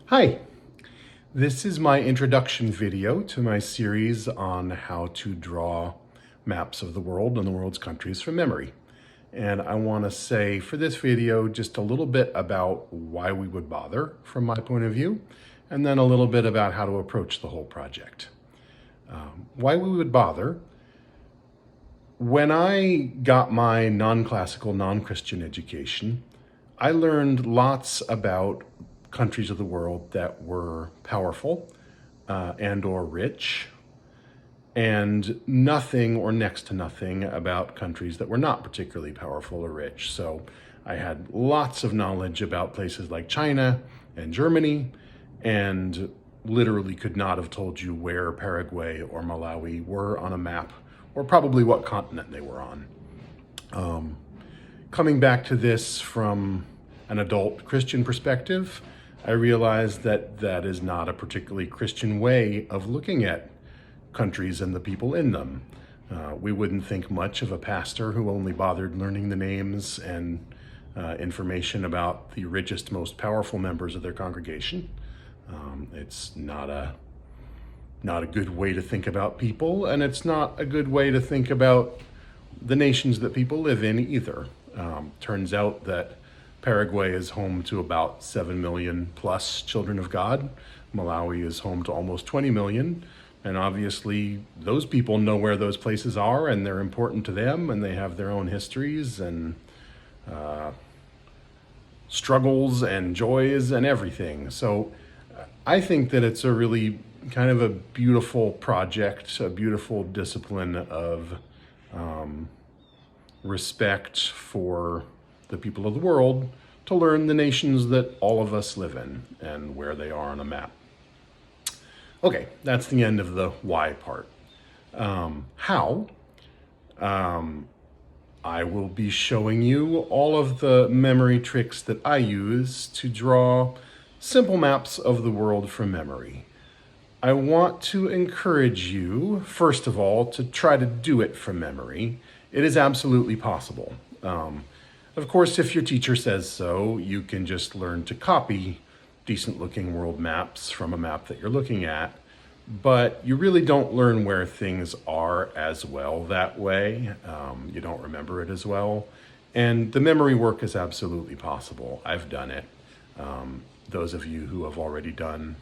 Hi, this is my introduction video to my series on how to draw maps of the world and the world's countries from memory. And I want to say for this video just a little bit about why we would bother from my point of view, and then a little bit about how to approach the whole project. Why we would bother. When I got my non-classical, non-Christian education, I learned lots about countries of the world that were powerful and or rich, and nothing or next to nothing about countries that were not particularly powerful or rich. So I had lots of knowledge about places like China and Germany, and literally could not have told you where Paraguay or Malawi were on a map, or probably what continent they were on. Coming back to this from an adult Christian perspective, I realized that that is not a particularly Christian way of looking at countries and the people in them. We wouldn't think much of a pastor who only bothered learning the names and information about the richest, most powerful members of their congregation. It's not a good way to think about people, and it's not a good way to think about the nations that people live in either. Turns out that Paraguay is home to about 7 million plus children of God. Malawi is home to almost 20 million. And obviously those people know where those places are, and they're important to them, and they have their own histories and struggles and joys and everything. So I think that it's a really kind of a beautiful project, a beautiful discipline of respect for the people of the world, to learn the nations that all of us live in and where they are on a map. Okay, that's the end of the why part. How? I will be showing you all of the memory tricks that I use to draw simple maps of the world from memory. I want to encourage you, first of all, to try to do it from memory. It is absolutely possible. Of course, if your teacher says so, you can just learn to copy decent looking world maps from a map that you're looking at, but you really don't learn where things are as well that way. You don't remember it as well. And the memory work is absolutely possible. I've done it. Those of you who have already done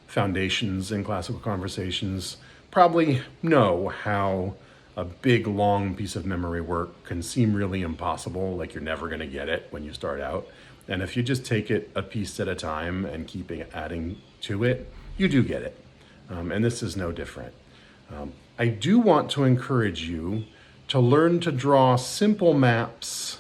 foundations in classical conversations probably know how a big, long piece of memory work can seem really impossible, like you're never going to get it when you start out. And if you just take it a piece at a time and keep adding to it, you do get it. And this is no different. I do want to encourage you to learn to draw simple maps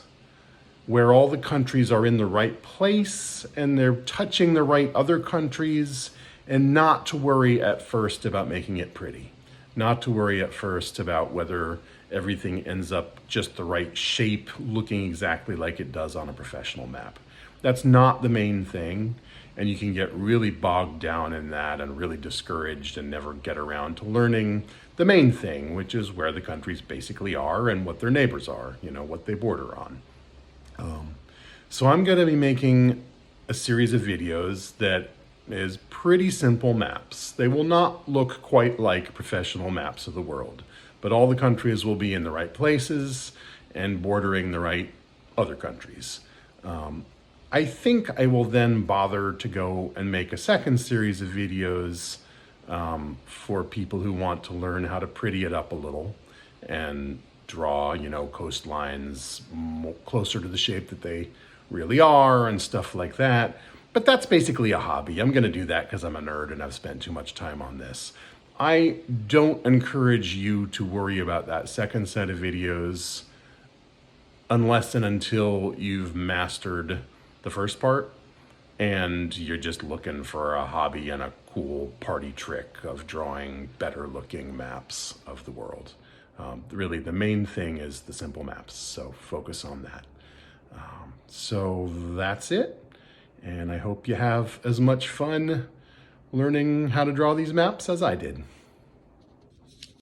where all the countries are in the right place and they're touching the right other countries, and not to worry at first about making it pretty. Not to worry at first about whether everything ends up just the right shape, looking exactly like it does on a professional map. That's not the main thing, and you can get really bogged down in that and really discouraged and never get around to learning the main thing, which is where the countries basically are and what their neighbors are, what they border on. So I'm going to be making a series of videos that is pretty simple maps. They will not look quite like professional maps of the world, but all the countries will be in the right places and bordering the right other countries. I think I will then bother to go and make a second series of videos for people who want to learn how to pretty it up a little and draw, coastlines closer to the shape that they really are and stuff like that. But that's basically a hobby. I'm going to do that because I'm a nerd and I've spent too much time on this. I don't encourage you to worry about that second set of videos unless and until you've mastered the first part and you're just looking for a hobby and a cool party trick of drawing better looking maps of the world. Really, the main thing is the simple maps, so focus on that. So that's it. And I hope you have as much fun learning how to draw these maps as I did.